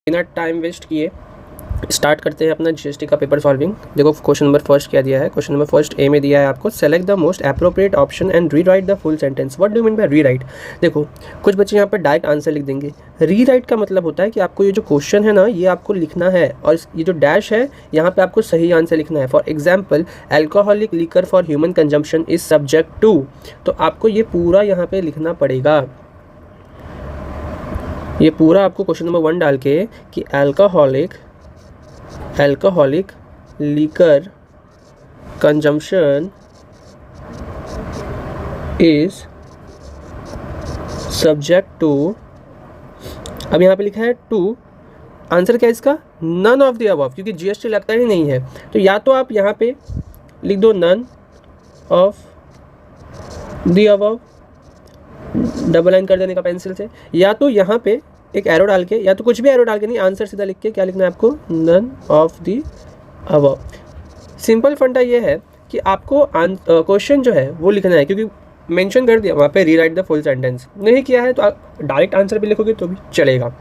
बिना time waste किए start करते हैं अपना जीएसटी का पेपर सॉल्विंग। देखो क्वेश्चन नंबर फर्स्ट क्या दिया है। क्वेश्चन नंबर फर्स्ट ए में दिया है आपको select the most appropriate option and rewrite the full sentence. What do mean by rewrite. देखो कुछ बच्चे यहाँ पर डायरेक्ट आंसर लिख देंगे। रीराइट का मतलब होता है कि आपको ये जो क्वेश्चन है ना ये आपको लिखना है और ये जो डैश है यहाँ पे आपको सही आंसर लिखना है। For example alcoholic liquor for human consumption is subject to, तो आपको ये पूरा यहाँ पे लिखना पड़ेगा। ये पूरा आपको क्वेश्चन नंबर 1 डाल के कि alcoholic liquor consumption is subject to, अब यहाँ पे लिखा है टू, आंसर क्या है इसका नन ऑफ द अबव, क्योंकि जीएसटी लगता ही नहीं है। तो या तो आप यहाँ पे लिख दो none of the above, double line कर देने का पेंसिल से, या तो यहाँ पे एक एरो डाल के, या तो कुछ भी एरो डाल के नहीं, आंसर सीधा लिख के क्या लिखना है आपको none of the above. Simple फंडा ये है कि आपको क्वेश्चन जो है वो लिखना है, क्योंकि मेंशन कर दिया वहाँ पे रीराइट द फुल सेंटेंस, नहीं किया है तो आप डायरेक्ट आंसर भी लिखोगे तो भी चलेगा।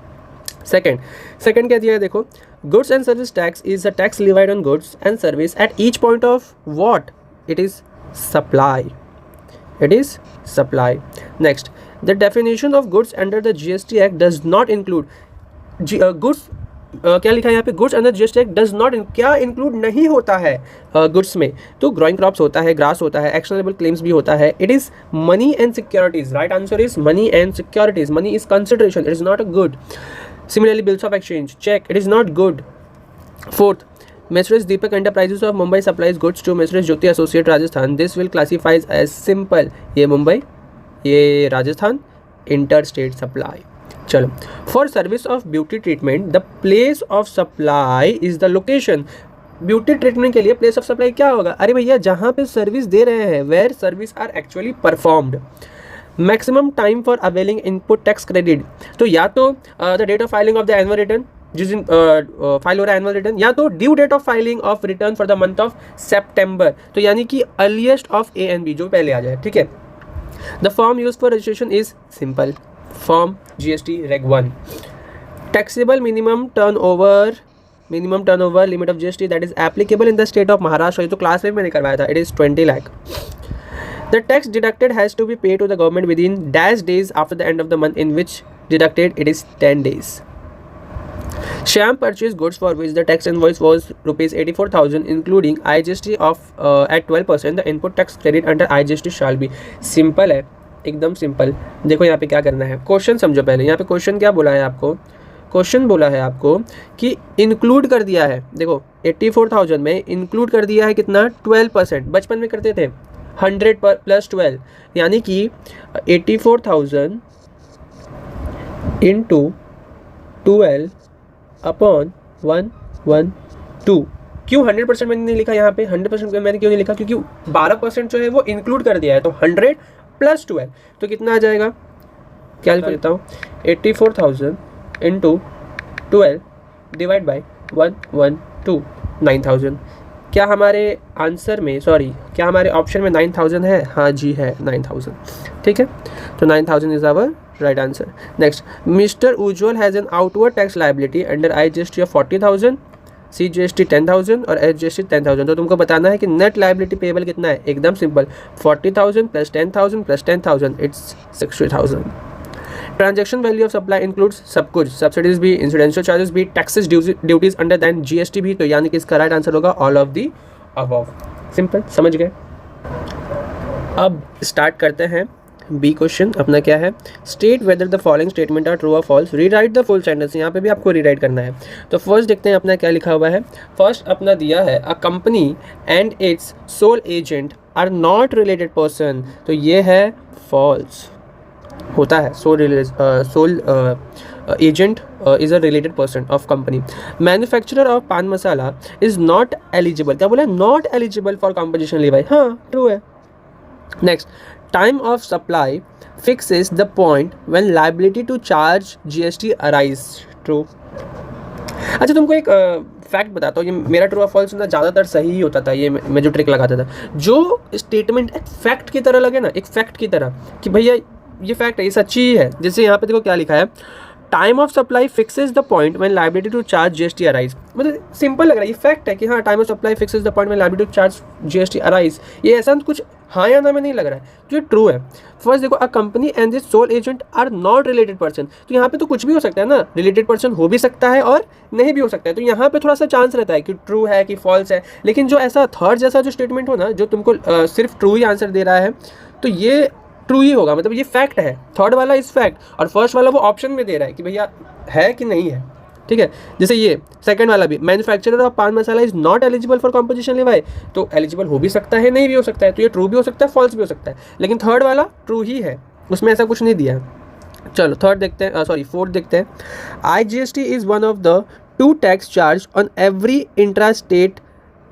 सेकंड क्या दिया है देखो, goods and service tax is a tax levied on goods and service at each point of what, it is supply, it is supply. Next, the definition of goods under the GST Act does not include goods, क्या लिखा है यहाँ पे goods under GST act does not, क्या include नहीं होता है goods में, तो ग्रोइंग क्रॉप्स होता है, ग्रास होता है, एक्शनेबल क्लेम्स भी होता है। It is money and securities, right answer is money and securities. Money is consideration, it is not a good. Similarly bills of exchange, cheque, it is not good. Fourth, Mesres Deepak Enterprises of Mumbai supplies goods to Mesres Jyoti Associate Rajasthan. This will classifies as simple. ये मुंबई, ये Rajasthan, interstate supply. चलो, for service of beauty treatment, the place of supply is the location. Beauty treatment के लिए place of supply क्या होगा? अरे भैया जहाँ पे सर्विस दे रहे हैं, where service are actually performed. Maximum time for availing input tax credit, तो या तो the date of filing of the annual return, जिस दिन फाइल हो रहा है एनुअल रिटर्न, या तो due date of filing of return for the month of September, तो यानी कि earliest of A and B जो पहले आ जाए, ठीक है। The form use for registration is simple, form GST reg 1। Taxable minimum turnover limit of GST that is applicable in the state of Maharashtra, ये तो क्लास में मैंने करवाया था, it is 20 lakh. The tax deducted has to be paid to the government within dash days after the end of the month in which deducted, it is 10 days. Shyam purchased goods for which the tax invoice was rupees 84,000 including IGST of at 12%. The input tax credit under IGST shall be. Simple है, एकदम simple. देखो यहाँ पे क्या करना है, question समझो पहले। यहाँ पे क्वेश्चन क्या बोला है आपको, क्वेश्चन बोला है आपको कि इंक्लूड कर दिया है, देखो 84,000 में इंक्लूड कर दिया है कितना 12%। बचपन में करते थे 100 प्लस 12, यानी कि 84,000 इंटू 12 अपॉन 112। क्यों 100% मैंने नहीं लिखा यहाँ पे? 100% मैंने क्यों नहीं लिखा? क्योंकि 12% जो है वो इंक्लूड कर दिया है, तो 100 प्लस 12 तो कितना आ जाएगा, क्या लिख देता हूँ, 84,000 इंटू 12 डिवाइड बाई 112, 9,000। क्या हमारे आंसर में, सॉरी क्या हमारे ऑप्शन में 9,000 है? हाँ जी है 9,000, ठीक है। तो 9,000 is our right answer. Next, mister Ujjwal has an outward tax liability under IGST of 40,000, CGST 10,000 और SGST 10,000। तो तुमको बताना है कि नेट लायबिलिटी पेबल कितना है। एकदम simple, 40,000 plus 10,000 plus 10,000 it's 60,000। Transaction value of supply includes सब कुछ, सब्सिडीज भी, इंसिडेंशियल चार्जेस भी, taxes duties under than GST भी, तो यानी कि इसका राइट आंसर होगा all of the above. Simple, समझ गए। अब स्टार्ट करते हैं बी क्वेश्चन। अपना क्या है, state whether the following statement are true और false, rewrite the full sentence. यहाँ पे भी आपको रीराइट करना है। तो फर्स्ट देखते हैं अपना क्या लिखा हुआ है। फर्स्ट अपना दिया है a company and its sole agent are not related person, तो ये है फॉल्स। होता है sole agent is a related person of company. Manufacturer of पान मसाला इज नॉट एलिजिबल, क्या बोला, not eligible for composition levy, हाँ ट्रू है। Next, time of supply fixes the point when liability to charge GST arise, true. अच्छा तुमको एक fact बताता हूँ, ये मेरा ट्रू और फॉल्स ना ज़्यादातर सही ही होता था, ये मैं जो ट्रिक लगाता था, जो स्टेटमेंट एक फैक्ट की तरह लगे ना, एक फैक्ट की तरह कि भैया ये फैक्ट है, ये सच्ची ही है। जैसे यहाँ पे देखो क्या लिखा है, time of supply fixes the point when liability to charge GST arise. मतलब सिंपल लग रहा है, ये फैक्ट है कि हाँ time of supply fixes the point when liability to charge GST arise. ये ऐसा कुछ हाँ या ना में नहीं लग रहा है, तो ये ट्रू है। फर्स्ट देखो, a company and this sole agent are not related person, तो यहाँ पे तो कुछ भी हो सकता है ना, रिलेटेड पर्सन हो भी सकता है और नहीं भी हो सकता है, तो यहाँ पे थोड़ा सा चांस रहता है कि ट्रू है कि फॉल्स है। लेकिन जो ऐसा थर्ड जैसा जो स्टेटमेंट हो ना, जो तुमको सिर्फ ट्रू ही आंसर दे रहा है, तो ये ट्रू ही होगा, मतलब ये फैक्ट है। थर्ड वाला इज फैक्ट और फर्स्ट वाला वो ऑप्शन में दे रहा है कि भैया है कि नहीं है, ठीक है। जैसे ये सेकंड वाला भी, मैन्युफैक्चरर ऑफ पान masala is not eligible for composition levy, तो एलिजिबल हो भी सकता है, नहीं भी हो सकता है, तो ये ट्रू भी हो सकता है, फॉल्स भी हो सकता है। लेकिन थर्ड वाला ट्रू ही है, उसमें ऐसा कुछ नहीं दिया है। चलो थर्ड देखते हैं, सॉरी फोर्थ देखते हैं। IGST is one of the 2 tax charge on every intra state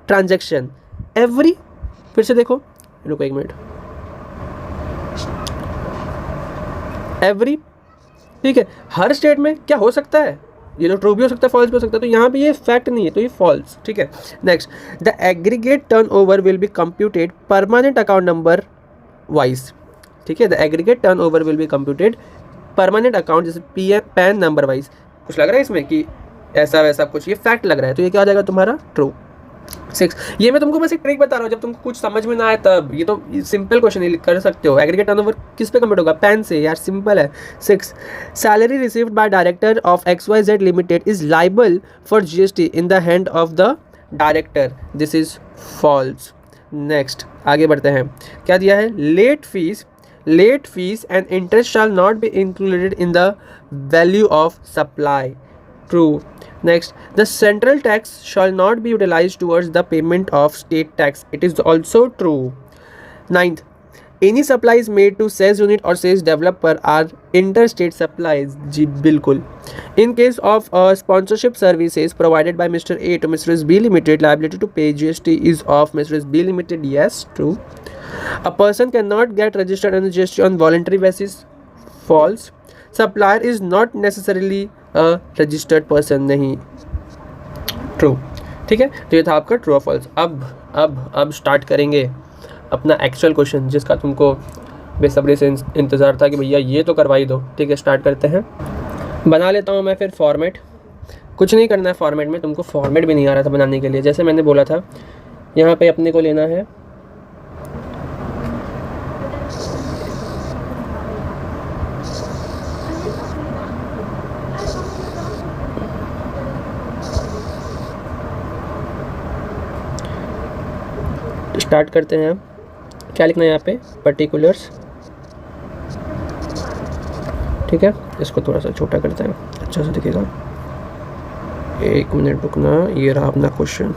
transaction. Every, फिर से देखो, रुको एक मिनट, एवरी, ठीक है, हर स्टेट में क्या हो सकता है, ये तो ट्रू भी हो सकता है, फॉल्स भी हो सकता है, तो यहाँ पे ये फैक्ट नहीं है, तो ये फॉल्स, ठीक है। Next, the aggregate turnover will be computed permanent account number wise, ठीक है। The aggregate turnover will be computed permanent account, जैसे पैन नंबर वाइज। कुछ लग रहा है इसमें कि ऐसा वैसा कुछ, ये फैक्ट लग रहा है, तो ये क्या हो जाएगा तुम्हारा ट्रू। 6, ये मैं तुमको बस एक ट्रिक बता रहा हूँ, जब तुमको कुछ समझ में ना आए तब, ये तो सिंपल क्वेश्चन ही कर सकते हो। एग्रीगेट टर्नओवर किस पे कंप्यूट होगा, पैन से, यार सिंपल है। 6, salary received by director of XYZ limited is liable for GST in the hand of the director, this is false. Next आगे बढ़ते हैं, क्या दिया है, late fee and interest shall not be included in the value of supply, true. Next, the central tax shall not be utilized towards the payment of state tax, it is also true. 9th, any supplies made to sales unit or sales developer are interstate supplies, जी बिल्कुल। In case of sponsorship services provided by Mr. A to Mrs. B Limited, liability to pay GST is of Mrs. B Limited, yes, true. A person cannot get registered on GST on voluntary basis, false. Supplier is not necessarily a registered person, नहीं, true, ठीक है। तो ये था आपका true और false. अब start करेंगे अपना एक्चुअल क्वेश्चन, जिसका तुमको बेसब्री से इंतज़ार था कि भैया ये तो करवा ही दो, ठीक है। स्टार्ट करते हैं, बना लेता हूँ मैं फिर फॉर्मेट। कुछ नहीं करना है फॉर्मेट में, तुमको फॉर्मेट भी नहीं आ रहा था बनाने के लिए, जैसे मैंने बोला था। यहाँ पे अपने को लेना है स्टार्ट करते हैं। क्या लिखना है यहाँ पे, पर्टिकुलर्स, ठीक है। इसको थोड़ा सा छोटा करते हैं, अच्छा से दिखेगा। 1 मिनट रुकना, ये रहा अपना क्वेश्चन,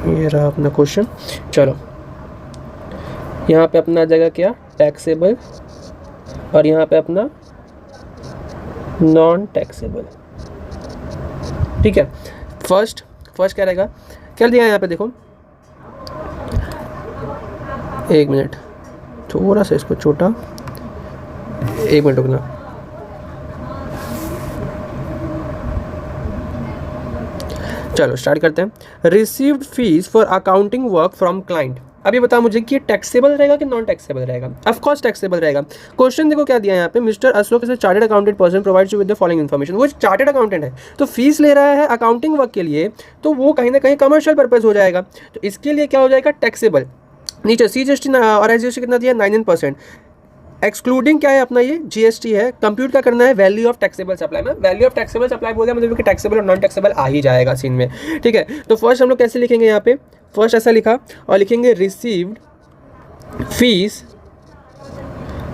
ये रहा अपना क्वेश्चन। चलो यहाँ पे अपना जगह क्या, टैक्सेबल, और यहाँ पे अपना नॉन टैक्सेबल, ठीक है। फर्स्ट क्या रहेगा, क्या दिया है यहाँ पे देखो, 1 मिनट, थोड़ा सा इसको छोटा, 1 मिनट रुकना। चलो स्टार्ट करते हैं। Received fees for accounting work from client. अभी बता मुझे कि टैक्सेबल रहेगा कि नॉन टैक्सेबल रहेगा। ऑफ कोर्स टैक्सेबल रहेगा। क्वेश्चन देखो क्या दिया है यहाँ पे, mister Ashok is a chartered accountant person provides you with the following information. वो चार्टर्ड अकाउंटेंट है, तो फीस ले रहा है अकाउंटिंग वर्क के लिए, तो वो कहीं ना कहीं कमर्शियल पर्पज हो जाएगा, तो इसके लिए क्या हो जाएगा, टैक्सेबल। नीचे CGST और SGST कितना दिया, 9%। एक्सक्लूडिंग क्या है अपना, ये GST है। कंप्यूट क्या करना है, वैल्यू ऑफ टैक्सेबल सप्लाई में। वैल्यू ऑफ टैक्सेबल सप्लाई बोल दिया मतलब कि टैक्सेबल और नॉन टैक्सेबल आ ही जाएगा सीन में, ठीक है। तो फर्स्ट हम लोग कैसे लिखेंगे, यहाँ पे फर्स्ट ऐसा लिखा और लिखेंगे received fees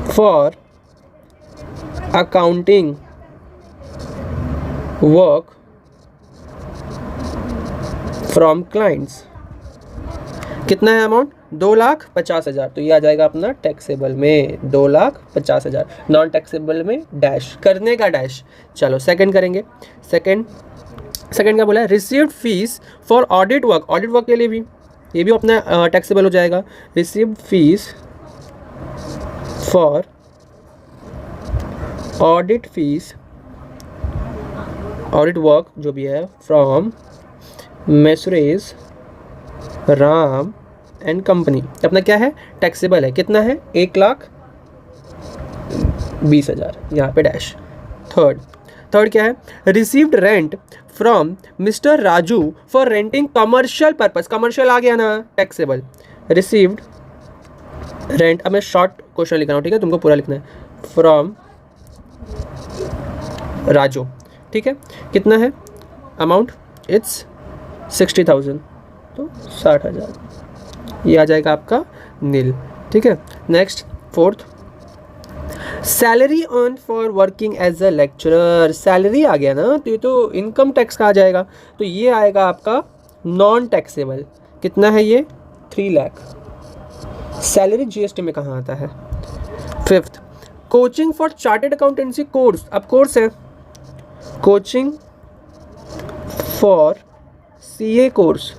for accounting work from clients. कितना है अमाउंट, 2,50,000, तो ये आ जाएगा अपना टैक्सेबल में 2,50,000, नॉन टैक्सेबल में डैश करने का डैश। चलो सेकंड करेंगे। सेकंड क्या बोला है, received fees for audit work. Audit work के लिए भी ये भी अपना टैक्सेबल हो जाएगा। Received fees for audit fees, audit work जो भी है, फ्रॉम मेसरेज राम एंड कंपनी, अपना क्या है, टैक्सेबल है। कितना है, 1,20,000, यहाँ पे डैश। थर्ड क्या है, received rent from mister Raju for renting commercial purpose, commercial आ गया ना टैक्सेबल, रिसीव्ड रेंट, अब मैं शॉर्ट क्वेश्चन लिख रहा हूँ, ठीक है, तुमको पूरा लिखना है, फ्रॉम राजू, ठीक है, कितना है अमाउंट, इट्स 60,000, तो 60,000, ये आ जाएगा आपका नील, ठीक है। Next fourth, salary earn for working as a lecturer, salary आ गया ना, तो ये तो इनकम टैक्स का आ जाएगा, तो ये आएगा आपका नॉन टैक्सेबल, कितना है ये 3 लाख, सैलरी जीएसटी में कहाँ आता है। Fifth, coaching for chartered accountancy course, अब कोर्स है कोचिंग फॉर सीए कोर्स,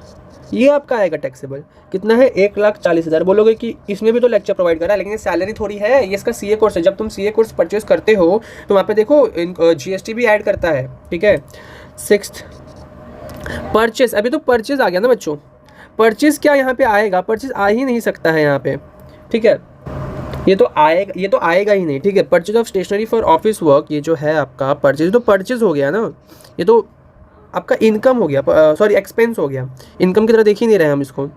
ये आपका आएगा टैक्सेबल, कितना है 1,40,000, बोलोगे कि इसमें भी तो लेक्चर प्रोवाइड कर रहा है, लेकिन ये सैलरी थोड़ी है, ये इसका सीए कोर्स है, जब तुम सीए कोर्स परचेज करते हो तो वहाँ पे देखो जीएसटी भी ऐड करता है, ठीक है। सिक्स्थ, परचेज, अभी तो परचेज आ गया ना बच्चों, परचेज क्या यहाँ पे आएगा, परचेज आ ही नहीं सकता है यहाँ पे, ठीक है, ये तो आएगा ही नहीं, ठीक है। Purchase of stationery for office work, ये जो है आपका परचेज, तो परचेज हो गया ना, ये तो आपका इनकम हो गया, सॉरी एक्सपेंस हो गया, इनकम की तरह देख ही नहीं रहे हम इसको।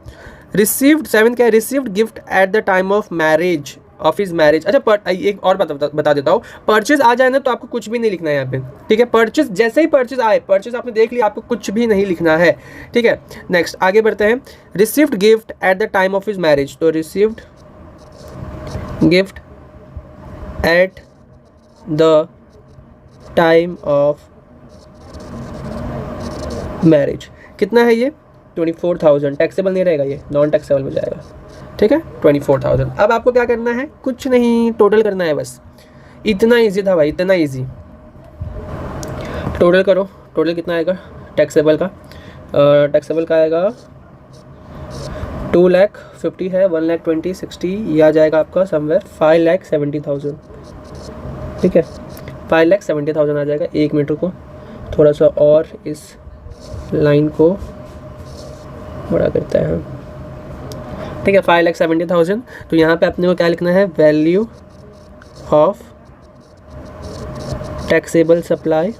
रिसीव्ड, 7 क्या है, received gift at the time of marriage, of his marriage, अच्छा एक और बता देता हूँ, परचेज आ जाए ना तो आपको कुछ भी नहीं लिखना है यहाँ पे, ठीक है, परचेज जैसे ही परचेज आए, परचेज आपने देख लिया, आपको कुछ भी नहीं लिखना है, ठीक है। नेक्स्ट आगे बढ़ते हैं, received gift at the time of his marriage, तो received gift at the time of marriage, कितना है ये 24,000, टैक्सेबल नहीं रहेगा, ये नॉन टैक्सेबल में जाएगा, ठीक है 24,000। अब आपको क्या करना है, कुछ नहीं, टोटल करना है बस, इतना इजी था भाई, इतना इजी, टोटल करो, टोटल कितना आएगा टैक्सेबल का, टैक्सेबल का आएगा 2,50,000 है, 1,20,000 60, ये आ जाएगा आपका समवेयर 5,70,000, ठीक है 5,70,000 आ जाएगा। 1 मिनट को थोड़ा सा और इस लाइन को बड़ा करता है, ठीक है 5,70,000, तो यहाँ पे अपने को क्या लिखना है, वैल्यू ऑफ टैक्सेबल सप्लाई,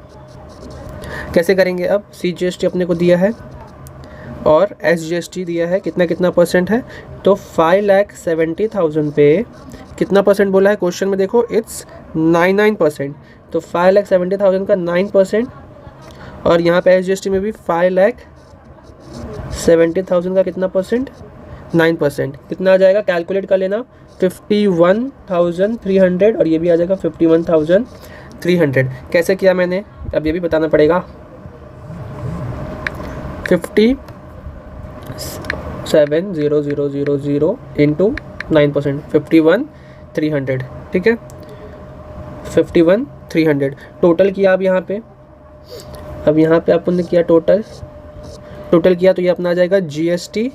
कैसे करेंगे, अब CGST अपने को दिया है और SGST दिया है, कितना परसेंट है, तो 5,70,000 पे कितना परसेंट बोला है क्वेश्चन में, देखो इट्स 99%, तो 5,70,000 का 9%, और यहाँ पे SGST में भी 5,70,000 का कितना परसेंट, 9%, कितना आ जाएगा, कैलकुलेट कर लेना 51,300, और ये भी आ जाएगा 51,300। कैसे किया मैंने, अब ये भी बताना पड़ेगा, 57,000 इंटू 9%, 51,300, ठीक है 51,300 टोटल किया। अब यहाँ पे अपन ने किया टोटल किया, तो ये अपना आ जाएगा GST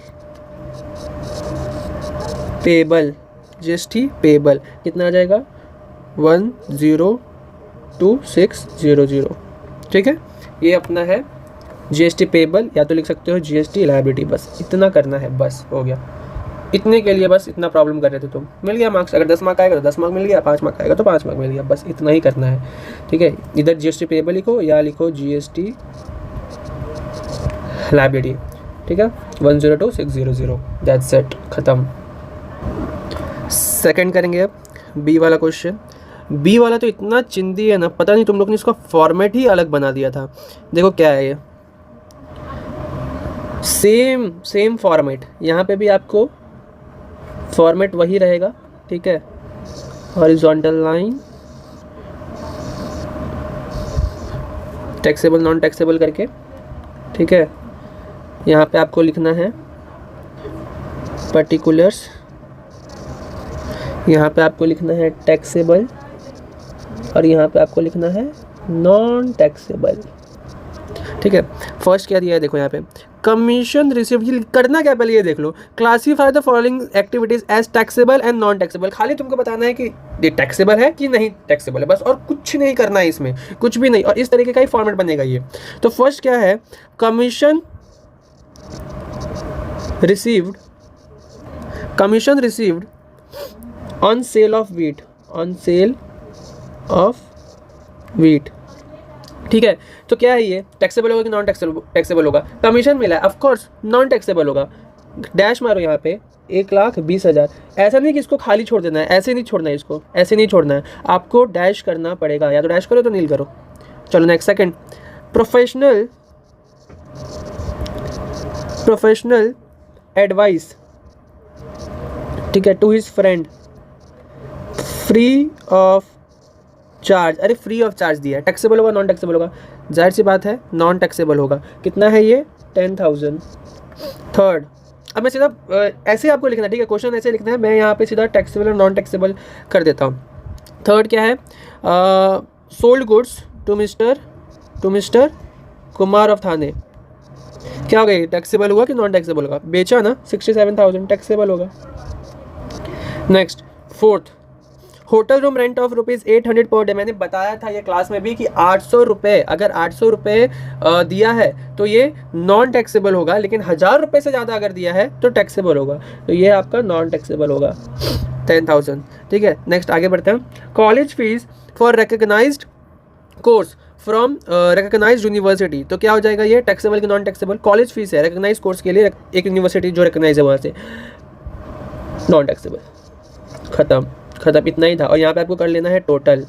पेबल, कितना आ जाएगा 1,02600, ठीक है, ये अपना है GST पेबल, या तो लिख सकते हो GST लायबिलिटी, बस इतना करना है, बस हो गया, इतने के लिए बस इतना प्रॉब्लम कर रहे थे तुम, मिल गया मार्क्स, अगर 10 मार्क आएगा तो 10 मार्क मिल गया, 5 मार्क आएगा तो 5 मार्क मिल गया, बस इतना ही करना है, ठीक है। इधर GST पेबल लिखो या लिखो GST लायबिलिटी, ठीक है 1,02600, दैट्स इट, ख़त्म। सेकंड करेंगे अब बी वाला क्वेश्चन। बी वाला तो इतना चिंदी है ना, पता नहीं तुम लोग ने इसका फॉर्मेट ही अलग बना दिया था, देखो क्या है ये, सेम फॉर्मेट, यहाँ पे भी आपको फॉर्मेट वही रहेगा, ठीक है, horizontal line, taxable non taxable करके, ठीक है, यहाँ पे आपको लिखना है पर्टिकुलर्स, यहाँ पे आपको लिखना है टैक्सेबल, और यहाँ पे आपको लिखना है नॉन टैक्सेबल, ठीक है। फर्स्ट क्या दिया है, देखो यहाँ पे कमीशन रिसीव्ड, करना क्या पहले ये देख लो, classify the following activities as taxable and non taxable, खाली तुमको बताना है कि ये टैक्सेबल है कि नहीं टैक्सेबल है, बस, और कुछ नहीं करना है इसमें, कुछ भी नहीं, और इस तरीके का ही फॉर्मेट बनेगा ये। तो फर्स्ट क्या है, commission received on sale of wheat, ठीक है, तो क्या है ये, टैक्सेबल होगा कि नॉन टैक्सेबल होगा? कमीशन मिला है, ऑफकोर्स नॉन टैक्सेबल होगा। डैश मारो यहाँ पे 1,20,000। ऐसा नहीं कि इसको खाली छोड़ देना है, ऐसे नहीं छोड़ना है, इसको ऐसे नहीं छोड़ना है, आपको डैश करना पड़ेगा, या तो डैश करो तो नील करो। चलो नेक्स्ट सेकंड, प्रोफेशनल एडवाइस, ठीक है, to his friend free of charge. अरे फ्री ऑफ चार्ज दिया है, टैक्सेबल होगा नॉन टैक्सेबल होगा? जाहिर सी बात है नॉन टैक्सेबल होगा। कितना है ये? 10,000। थर्ड, अब मैं सीधा ऐसे आपको लिखना है, ठीक है, क्वेश्चन ऐसे लिखना है, मैं यहाँ पे सीधा टैक्सेबल और नॉन टैक्सेबल कर देता हूँ। थर्ड क्या है? Sold goods to mister Kumar of Thane. क्या होगा ये, टैक्सेबल हुआ कि नॉन टैक्सेबल होगा? बेचा ना, 67,000 टैक्सेबल होगा। Next fourth, hotel room rent of ₹800 per day. मैंने बताया था ये क्लास में भी कि 800 रुपये, अगर 800 रुपये दिया है तो ये नॉन टैक्सेबल होगा, लेकिन 1000 रुपये से ज़्यादा अगर दिया है तो टैक्सेबल होगा, तो ये आपका नॉन टैक्सेबल होगा 10,000। ठीक है, नेक्स्ट आगे बढ़ते हैं। College fee for recognised course from recognised university, तो क्या हो जाएगा ये, टैक्सेबल कि नॉन टैक्सेबल? कॉलेज फीस है रिकग्नाइज कोर्स के लिए, एक यूनिवर्सिटी जो रिकग्नाइज है वहाँ से, नॉन टैक्सेबल। खत्म, इतना ही था। और यहाँ पे आपको कर लेना है टोटल,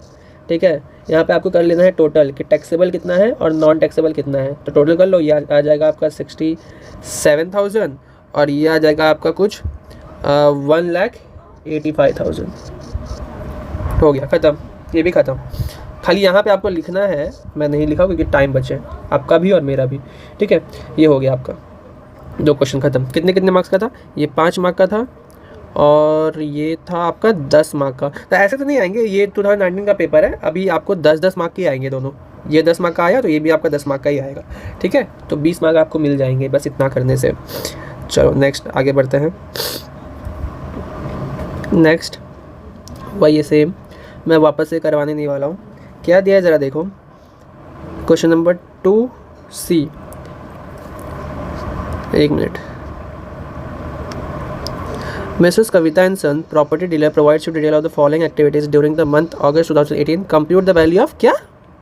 ठीक है, यहाँ पे आपको कर लेना है टोटल कि टैक्सेबल कितना है और नॉन टैक्सेबल कितना है। तो टोटल कर लो, ये आ जाएगा आपका 67,000 और ये आ जाएगा आपका कुछ 1,85,000। हो गया, ख़त्म, ये भी ख़त्म। खाली यहाँ पे आपको लिखना है, मैं नहीं लिखा क्योंकि टाइम बचे, आपका भी और मेरा भी, ठीक है। ये हो गया आपका 2 क्वेश्चन ख़त्म। कितने मार्क्स का था ये? 5 मार्क का था और ये था आपका 10 मार्क का। तो ऐसे तो नहीं आएंगे, ये 2019 का पेपर है, अभी आपको 10-10 मार्क के आएंगे दोनों। ये 10 मार्क का आया तो ये भी आपका 10 मार्क का ही आएगा, ठीक है। तो 20 मार्क आपको मिल जाएंगे बस इतना करने से। चलो नेक्स्ट आगे बढ़ते हैं। नेक्स्ट वही सेम मैं वापस से करवाने नहीं वाला हूँ। क्या दिया है ज़रा देखो, question number 2C। 1 minute. Mrs. Kavita and Son, property dealer, provides you detail of the following activities during the month August 2018. Compute the value of क्या?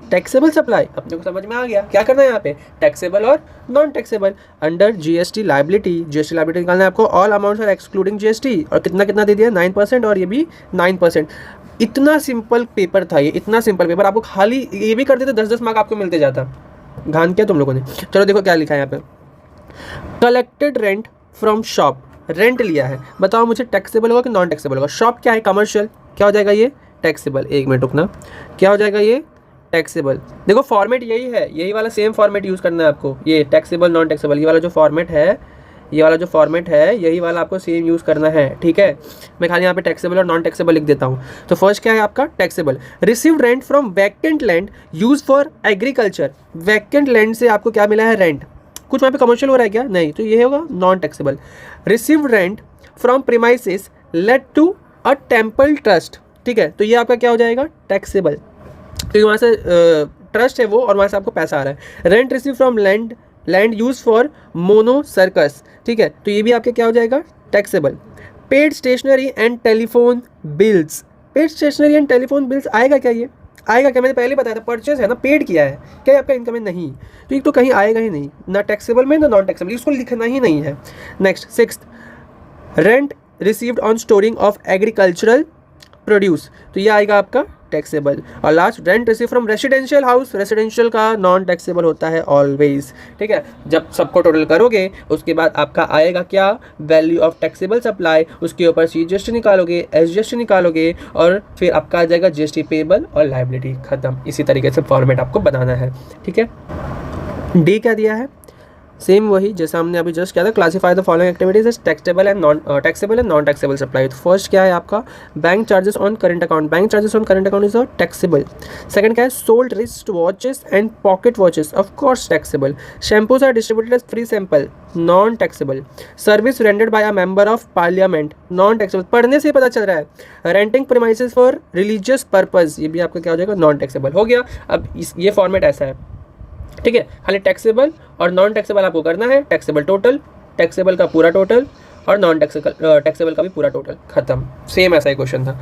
Taxable supply. अपने को समझ में आ गया क्या करना है यहाँ पे, टैक्सेबल और non taxable. Under GST liability, GST liability निकालना है आपको। All amounts are excluding GST, और कितना दे दिया, 9% और ये भी 9%। इतना सिंपल पेपर था ये, इतना सिंपल पेपर। आपको खाली ये भी कर देते 10-10 मार्क आपको मिलते जाता। घान किया तुम लोगों ने। चलो देखो क्या लिखा है यहाँ पे, collected rent from shop, rent लिया है, बताओ मुझे टैक्सेबल होगा कि नॉन टैक्सेबल होगा? शॉप क्या है, कमर्शियल, क्या हो जाएगा ये, टैक्सेबल। 1 मिनट रुकना, क्या हो जाएगा ये, टैक्सेबल। देखो फॉर्मेट यही है, यही वाला सेम फॉर्मेट यूज़ करना है आपको, ये टैक्सेबल नॉन टैक्सेबल, ये वाला जो फॉर्मेट है, ये वाला जो फॉर्मेट है यही वाला आपको सेम यूज़ करना है, ठीक है। मैं खाली यहाँ पे टैक्सेबल और नॉन टैक्सेबल लिख देता हूँ। तो फर्स्ट क्या है आपका, taxable. Receive rent from vacant land use for agriculture, vacant land से आपको क्या मिला है, रेंट। कुछ वहाँ पे कमर्शियल हो रहा है क्या, नहीं, तो ये होगा non taxable. Receive rent from premises let to a temple trust, ठीक है, तो ये आपका क्या हो जाएगा, टैक्सेबल, क्योंकि वहाँ से ट्रस्ट है वो और वहाँ से आपको पैसा आ रहा है। Rent receive from land use for mono circus, ठीक है, तो ये भी आपके क्या हो जाएगा, taxable. Paid stationery and telephone bills, paid stationery and telephone bills आएगा क्या, ये आएगा क्या? मैंने पहले बताया था, परचेज है ना, पेड किया है, क्या ये आपका इनकम है, नहीं, तो ये तो कहीं आएगा ही नहीं, ना टैक्सेबल में ना नॉन टैक्सेबल, इसको लिखना ही नहीं है। Next 6th, rent received on storing of agricultural produce, तो ये आएगा आपका टैक्सेबल। और last, rent receive from residential house, residential का नॉन टैक्सेबल होता है ऑलवेज, ठीक है। जब सबको टोटल करोगे उसके बाद आपका आएगा क्या, वैल्यू ऑफ टैक्सेबल सप्लाई, उसके ऊपर CGST निकालोगे, SGST निकालोगे और फिर आपका आ जाएगा GST पेबल और लाइबिलिटी, खत्म। इसी तरीके से फॉर्मेट आपको बनाना है, ठीक है। डी क्या दिया है, सेम वही जैसा हमने अभी जस्ट किया था। Classify the following activities as taxable and non taxable supply. तो फर्स्ट क्या है आपका, bank charges on current account, bank charges on current account is taxable. Second क्या है, sold wrist watches and pocket watches, of course taxable. Shampoos are distributed as free sample, non taxable. Service rendered by a member of parliament, non taxable, पढ़ने से पता चल रहा है। Renting premises for religious purpose, ये भी आपका क्या हो जाएगा, नॉन टैक्सेबल। हो गया, अब ये फॉर्मेट ऐसा है, ठीक है। खाली टैक्सेबल और नॉन टैक्सेबल आपको करना है, टैक्सेबल टोटल, टैक्सेबल का पूरा टोटल और नॉन टैक्सेबल का भी पूरा टोटल, खत्म। सेम ऐसा ही क्वेश्चन था,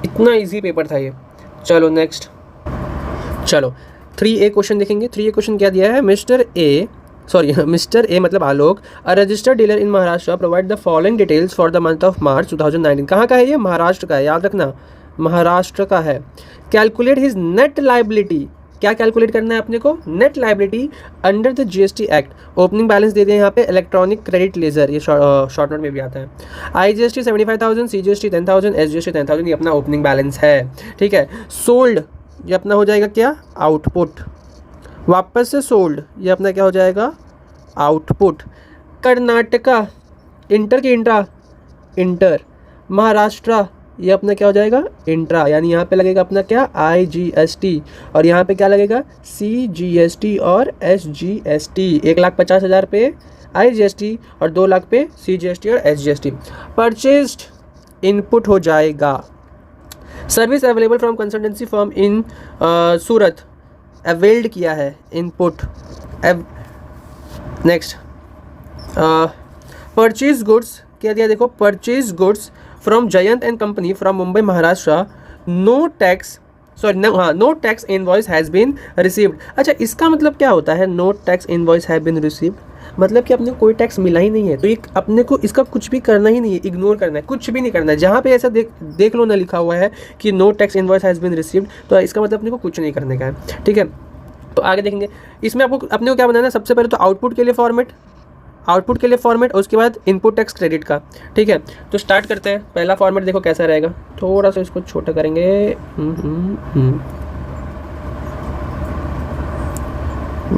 इतना इजी पेपर था ये। चलो नेक्स्ट, चलो 3A क्वेश्चन देखेंगे। 3A क्वेश्चन क्या दिया है, मिस्टर ए मतलब Alok, a registered dealer in Maharashtra provide the following details for the month of March 2019। कहाँ का है ये, महाराष्ट्र का है, याद रखना महाराष्ट्र का है। कैलकुलेट हिज नेट लाइबिलिटी, क्या कैलकुलेट करना है अपने को, net liability under the GST act. Opening balance दे दिया यहाँ पे, इलेक्ट्रॉनिक क्रेडिट लेजर, ये शॉर्ट नोट में भी आता है। IGST 75,000, CGST 10,000, SGST 10,000, ये अपना ओपनिंग बैलेंस है, ठीक है। सोल्ड ये अपना हो जाएगा क्या, आउटपुट, वापस से सोल्ड ये अपना क्या हो जाएगा, आउटपुट। कर्नाटका, इंटर की इंटर, महाराष्ट्र ये अपना क्या हो जाएगा, इंट्रा, यानी यहाँ पे लगेगा अपना क्या, IGST, और यहाँ पे क्या लगेगा, CGST और SGST। 1,50,000 पे IGST और 2 लाख पे CGST और SGST। परचेस्ड इनपुट हो जाएगा, service available from consultancy firm in Surat, availed किया है इनपुट। नेक्स्ट परचेज गुड्स क्या दिया, देखो purchase goods from Jayant and company from Mumbai Maharashtra, no tax invoice has been received. अच्छा, इसका मतलब क्या होता है, no tax invoice have been received, मतलब कि अपने को कोई टैक्स मिला ही नहीं है, तो एक अपने को इसका कुछ भी करना ही नहीं है, इग्नोर करना है, कुछ भी नहीं करना है। जहाँ पे ऐसा देख लो ना लिखा हुआ है कि no tax invoice has been received, तो इसका मतलब अपने को कुछ नहीं करने का है, ठीक है। तो आगे देखेंगे, इसमें आपको अपने को क्या बनाना है, सबसे पहले तो आउटपुट के लिए फॉर्मेट और उसके बाद इनपुट टैक्स क्रेडिट का, ठीक है। तो स्टार्ट करते हैं, पहला फॉर्मेट देखो कैसा रहेगा, थोड़ा सा इसको छोटा करेंगे,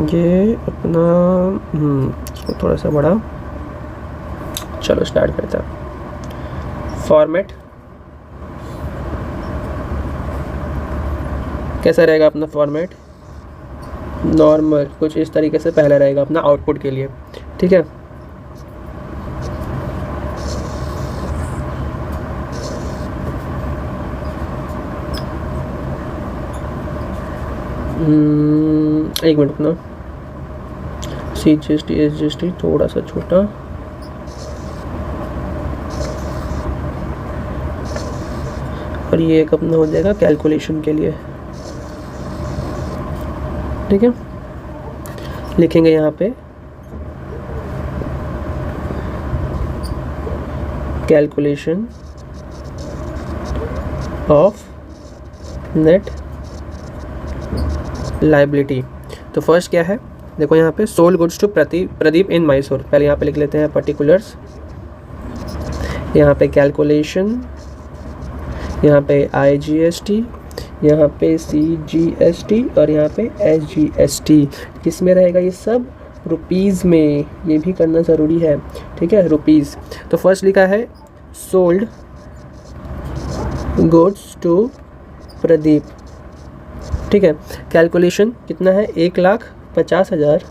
ये अपना इसको थोड़ा सा बड़ा, चलो स्टार्ट करते हैं। फॉर्मेट कैसा रहेगा अपना फॉर्मेट, नॉर्मल कुछ इस तरीके से पहला रहेगा अपना आउटपुट के लिए, ठीक है। एक मिनट अपना CGST SGST थोड़ा सा छोटा, और ये एक अपना हो जाएगा कैलकुलेशन के लिए, ठीक है। लिखेंगे यहाँ पे कैलकुलेशन ऑफ नेट लाइबिलिटी। तो फर्स्ट क्या है, देखो यहाँ पे सोल्ड गुड्स टू प्रदीप इन मैसूर, पहले यहाँ पे लिख लेते हैं पर्टिकुलर्स, यहाँ पे कैलकुलेशन, यहाँ पे IGST, यहाँ पे CGST और यहाँ पे SGST। किस में रहेगा ये सब, रुपीज़ में, ये भी करना ज़रूरी है, ठीक है, रुपीज़। तो फर्स्ट लिखा है सोल्ड गुड्स टू प्रदीप, ठीक है। कैलकुलेशन कितना है, 1,50,000,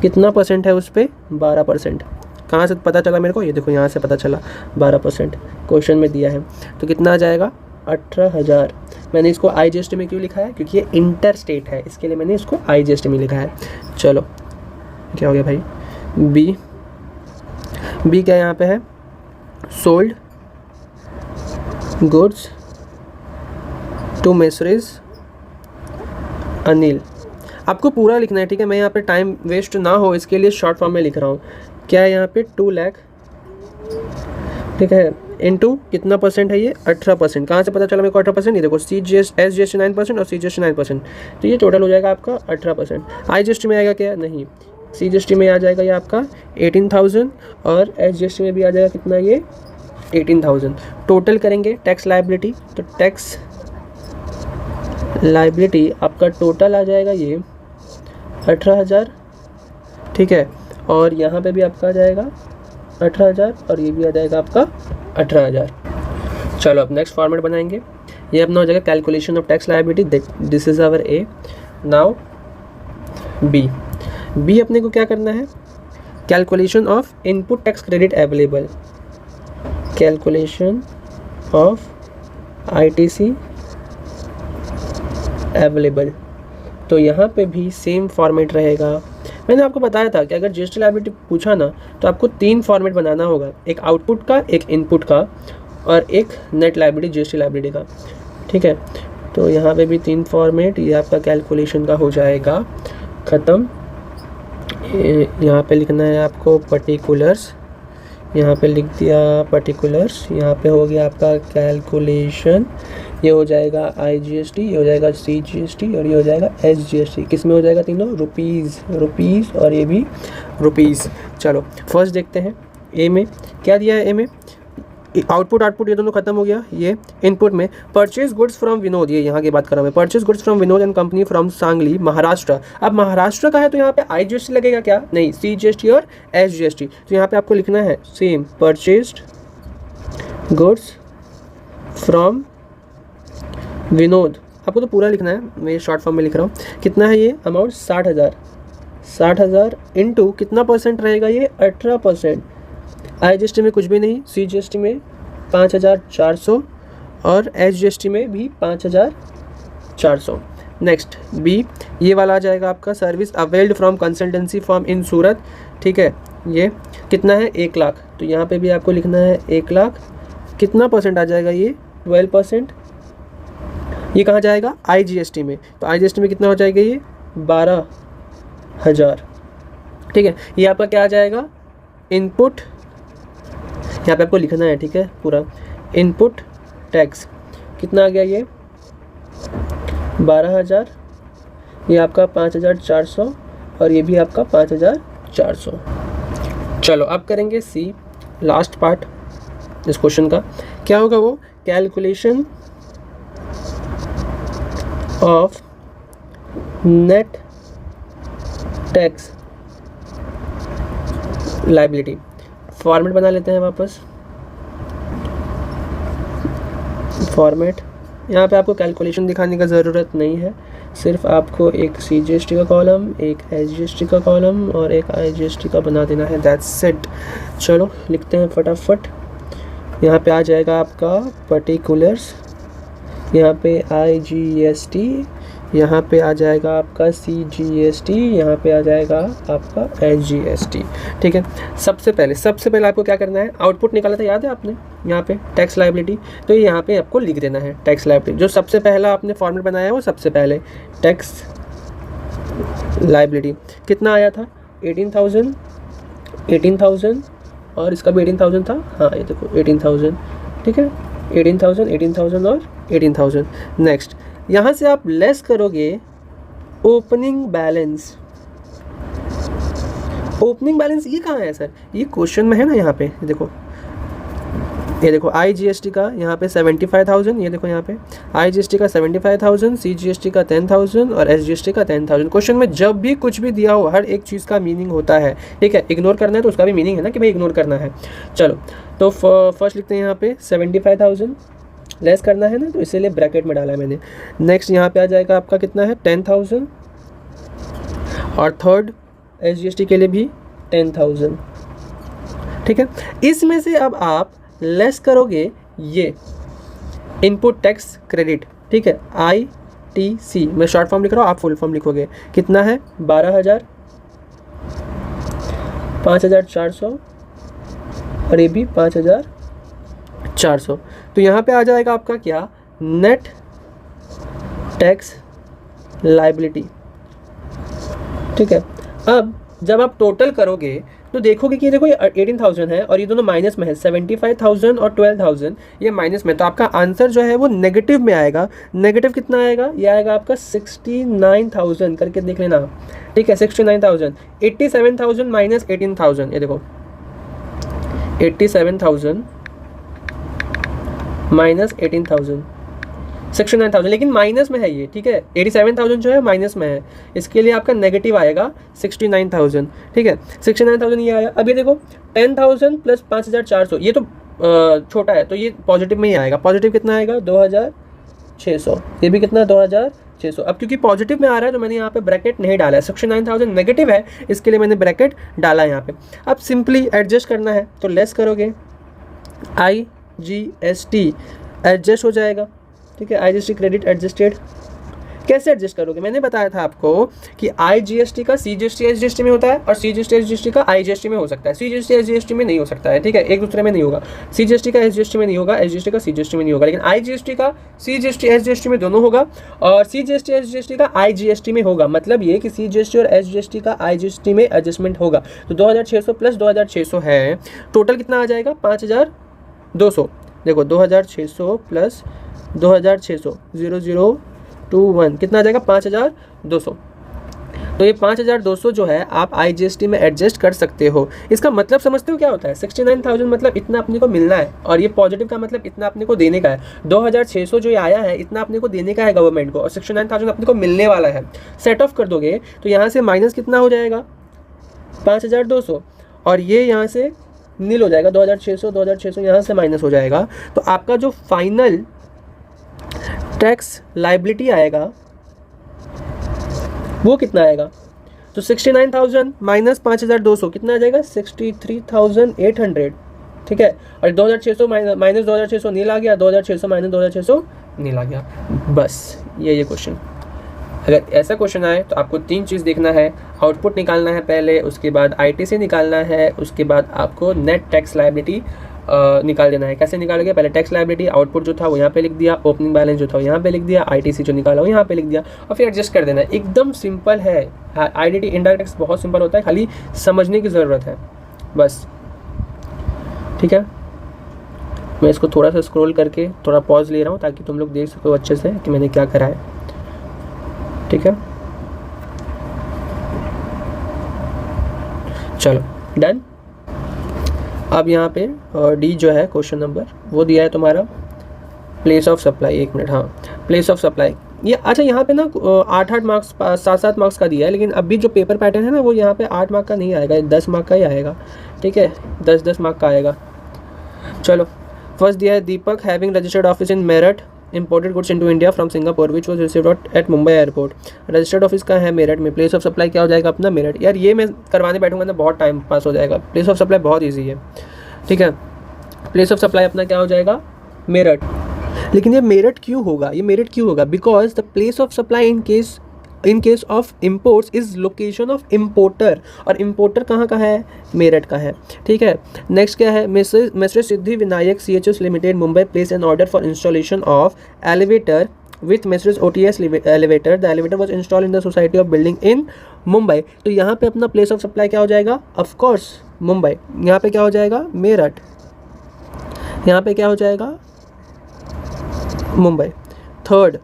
कितना परसेंट है उस पर, 12%। कहाँ से पता चला मेरे को, ये देखो यहाँ से पता चला 12%, क्वेश्चन में दिया है। तो कितना आ जाएगा, 18,000। मैंने इसको IGST में क्यों लिखा है, क्योंकि ये इंटर स्टेट है, इसके लिए मैंने इसको IGST में लिखा है। चलो क्या हो गया भाई, बी क्या यहाँ पे है, सोल्ड गुड्स टू मेसरेज अनिल। आपको पूरा लिखना है, ठीक है। मैं यहाँ पे टाइम वेस्ट ना हो इसके लिए शॉर्ट फॉर्म में लिख रहा हूँ। क्या है यहाँ पे, 2 लाख, ठीक है, इनटू कितना परसेंट है ये, 18%। कहाँ से पता चला मेरे को 18%, ये देखो SGST 9% और CGST 9%, तो ये टोटल हो जाएगा आपका 18%। IGST में आएगा क्या, नहीं, CGST में आ जाएगा ये आपका 18,000 और SGST में भी आ जाएगा कितना, ये 18,000। टोटल करेंगे टैक्स लायबिलिटी, तो टैक्स लायबिलिटी आपका टोटल आ जाएगा ये 18,000, ठीक है। और यहाँ पे भी आपका आ जाएगा 18,000 और ये भी आ जाएगा आपका 18,000। चलो अब नेक्स्ट फॉर्मेट बनाएंगे, ये अपना हो जाएगा calculation of tax liability, this is our A। Now B अपने को क्या करना है, calculation of input tax credit available, calculation of ITC available. तो यहाँ पे भी सेम फॉर्मेट रहेगा। मैंने आपको बताया था कि अगर GST लायबिलिटी पूछा ना तो आपको 3 फॉर्मेट बनाना होगा, एक आउटपुट का, एक इनपुट का और एक नेट लायबिलिटी GST लायबिलिटी का, ठीक है। तो यहाँ पे भी 3 फॉर्मेट, ये आपका कैलकुलेशन का हो जाएगा ख़त्म। यहाँ पे लिखना है आपको पर्टिकुलर्स, यहाँ पे लिख दिया पर्टिकुलर्स, यहाँ पे हो गया आपका कैलकुलेशन, ये हो जाएगा IGST, ये हो जाएगा CGST और ये हो जाएगा SGST। किस में हो जाएगा तीनों? रुपीज़ और ये भी रुपीज़। चलो फर्स्ट देखते हैं ए में क्या दिया है। ए में आउटपुट ये दोनों खत्म हो गया। ये इनपुट में परचेज गुड्स फ्रॉम विनोद, ये यहाँ की बात कर रहा हूँ मैं, purchase goods from Vinod and company from Sangli Maharashtra. अब महाराष्ट्र का है तो यहाँ पे IGST लगेगा क्या? नहीं, CGST और SGST। तो यहाँ पे आपको लिखना है same, purchased goods from Vinod. आपको तो पूरा लिखना है, मैं शॉर्ट फॉर्म में लिख रहा हूँ। कितना है ये अमाउंट? 60,000 इंटू कितना परसेंट रहेगा ये? 18%। IGST में कुछ भी नहीं, CGST में 5,400 और SGST में भी 5,400। नेक्स्ट बी, ये वाला आ जाएगा आपका service availed from consultancy firm in Surat. ठीक है, ये कितना है? 1 लाख। तो यहाँ पे भी आपको लिखना है 1 लाख। कितना परसेंट आ जाएगा ये? 12%। ये कहाँ जाएगा? IGST में। तो IGST में कितना हो जाएगा ये? 12,000। ठीक है, ये आपका क्या आ जाएगा? इनपुट, यहाँ पे आपको लिखना है, ठीक है, पूरा इनपुट टैक्स कितना आ गया? ये 12,000, ये आपका 5,400 और ये भी आपका 5,400। चलो अब करेंगे सी, लास्ट पार्ट इस क्वेश्चन का। क्या होगा वो? Calculation of net tax liability. Format बना लेते हैं वापस, फॉर्मेट। यहाँ पे आपको कैलकुलेशन दिखाने का ज़रूरत नहीं है, सिर्फ आपको एक CGST का कॉलम, एक SGST का कॉलम और एक IGST का बना देना है, दैट्स इट। चलो लिखते हैं फटाफट। यहाँ पे आ जाएगा आपका पर्टिकुलर्स, यहाँ पे IGST, यहाँ पे आ जाएगा आपका CGST, यहाँ पे आ जाएगा आपका SGST। ठीक है, सबसे पहले आपको क्या करना है? आउटपुट निकाला था, याद है आपने? यहाँ पे टैक्स लायबिलिटी, तो यहाँ पे आपको लिख देना है टैक्स लायबिलिटी। जो सबसे पहला आपने फॉर्मेट बनाया है वो सबसे पहले टैक्स लायबिलिटी। कितना आया था? 18,000 और इसका भी 18,000 था। हाँ ये देखो 18,000। ठीक है, 18,000 और 18,000। नेक्स्ट यहाँ से आप लेस करोगे ओपनिंग बैलेंस। ओपनिंग बैलेंस ये कहाँ है सर? ये क्वेश्चन में है ना, यहाँ पे देखो, ये देखो IGST का यहाँ पे 75,000, ये देखो यहाँ पे IGST का 75,000, CGST का 10,000 और SGST का 10,000। क्वेश्चन में जब भी कुछ भी दिया हो, हर एक चीज़ का मीनिंग होता है। ठीक है, इग्नोर करना है तो उसका भी मीनिंग है ना कि भाई इग्नोर करना है। चलो तो फर्स्ट लिखते हैं यहाँ पे 75,000, लेस करना है ना, तो इसीलिए ब्रैकेट में डाला है मैंने। नेक्स्ट यहाँ पे आ जाएगा आपका कितना है? 10,000 और थर्ड SGST के लिए भी 10,000। ठीक है, इसमें से अब आप लेस करोगे ये इनपुट टैक्स क्रेडिट। ठीक है, ITC, मैं शॉर्ट फॉर्म लिख रहा हूँ, आप फुल फॉर्म लिखोगे। कितना है? 12,000, 5,400 और ये भी 5,400। तो यहाँ पे आ जाएगा आपका क्या? Net tax liability. ठीक है, अब जब आप टोटल करोगे तो देखोगे कि देखो ये 18,000 है और ये दोनों माइनस में है, 75,000 और 12,000 ये माइनस में, तो आपका आंसर जो है वो नेगेटिव में आएगा। नेगेटिव कितना आएगा? ये आएगा आपका 69,000 करके देख लेना। ठीक है, 69,000, 87,000 माइनस 18,000, ये देखो 87,000 माइनस 18,000, 69,000, लेकिन माइनस में है ये। ठीक है, 87,000 जो है माइनस में है, इसके लिए आपका नेगेटिव आएगा 69,000। ठीक है, 69,000 ये आया। अब ये देखो 10,000 प्लस 5,400, ये तो छोटा है तो ये पॉजिटिव में ही आएगा। पॉजिटिव कितना आएगा? 2,600। ये भी कितना? 2,600। अब क्योंकि पॉजिटिव में आ रहा है तो मैंने यहाँ पे ब्रैकेट नहीं डाला है। 69,000 नेगेटिव है, इसके लिए मैंने ब्रैकेट डाला है यहाँ पे। अब सिंपली एडजस्ट करना है तो लेस करोगे, IGST एडजस्ट हो जाएगा। ठीक है, IGST क्रेडिट एडजस्टेड, कैसे एडजस्ट करोगे? मैंने बताया था आपको कि IGST का CGST SGST में होता है और CGST SGST का IGST में हो सकता है, CGST SGST में नहीं हो सकता है, ठीक है, एक दूसरे में नहीं होगा। CGST का SGST में नहीं होगा, SGST का CGST में नहीं होगा, लेकिन IGST का CGST SGST में दोनों होगा और CGST SGST का IGST में होगा। मतलब ये कि CGST और SGST का IGST में एडजस्टमेंट होगा। तो 2600 प्लस 2600 है, टोटल कितना आ जाएगा? 5200। देखो 2600 प्लस 2600 0021 कितना आ जाएगा? 5200। तो ये 5200 जो है आप IGST में एडजस्ट कर सकते हो। इसका मतलब समझते हो क्या होता है? 69,000 मतलब इतना अपने को मिलना है और ये पॉजिटिव का मतलब इतना अपने को देने का है। 2600 जो ये आया है इतना अपने को देने का है गवर्नमेंट को और 69,000 अपने को मिलने वाला है। सेट ऑफ कर दोगे तो यहाँ से माइनस कितना हो जाएगा? 5200 और ये यहाँ से नील हो जाएगा। 2600 यहाँ से माइनस हो जाएगा। तो आपका जो फाइनल टैक्स लायबिलिटी आएगा वो कितना आएगा? तो 69,000 माइनस 5200 कितना आ जाएगा? 63,800, ठीक है। और 2600 माइनस 2600 नील आ गया, 2600 माइनस 2600 नील आ गया। बस ये क्वेश्चन। अगर ऐसा क्वेश्चन आए तो आपको 3 चीज़ देखना है, आउटपुट निकालना है पहले, उसके बाद ITC निकालना है, उसके बाद आपको नेट टैक्स लायबिलिटी निकाल देना है। कैसे निकालोगे? पहले टैक्स लायबिलिटी, आउटपुट जो था वो यहाँ पे लिख दिया, ओपनिंग बैलेंस जो था वो यहाँ पे लिख दिया, ITC जो निकाला वो यहाँ पे लिख दिया और फिर एडजस्ट कर देना है। एकदम सिंपल है। IDT इंडायरेक्ट टैक्स बहुत सिंपल होता है, खाली समझने की ज़रूरत है बस, ठीक है। मैं इसको थोड़ा सा स्क्रॉल करके थोड़ा पॉज ले रहा हूँ ताकि तुम लोग देख सको अच्छे से कि मैंने क्या करा है, ठीक है। चलो डन। अब यहाँ पे डी जो है क्वेश्चन नंबर वो दिया है तुम्हारा प्लेस ऑफ सप्लाई। 1 मिनट, हाँ, प्लेस ऑफ सप्लाई ये अच्छा यहाँ पे ना 8-8 मार्क्स 7-7 मार्क्स का दिया है, लेकिन अभी जो पेपर पैटर्न है ना वो यहाँ पे 8 मार्क का नहीं आएगा, 10 मार्क का ही आएगा, ठीक है, 10-10 मार्क का आएगा। चलो फर्स्ट दिया है Deepak having registered office in Meerut imported goods into India from Singapore which was received at Mumbai airport। Registered office का है मेरठ में, प्लेस ऑफ सप्लाई क्या हो जाएगा अपना? मेरठ। यार ये मैं करवाने बैठूंगा ना बहुत टाइम पास हो जाएगा। प्लेस ऑफ सप्लाई बहुत इजी है, ठीक है। प्लेस ऑफ सप्लाई अपना क्या हो जाएगा? मेरठ। लेकिन ये मेरठ क्यों होगा? ये मेरठ क्यों होगा? Because the place of supply in case of imports is location of importer, और इम्पोर्टर कहाँ का है? मेरठ का है, ठीक है। नेक्स्ट क्या है? Mister Siddhi Vinayak CHS limited Mumbai place N order for installation of elevator with Messrs OTS elevator। The elevator was installed in the society of building in Mumbai। तो यहाँ पे अपना प्लेस ऑफ सप्लाई क्या हो जाएगा? Of course Mumbai. यहाँ पे क्या हो जाएगा? मेरठ। यहाँ पे क्या हो जाएगा? मुंबई। थर्ड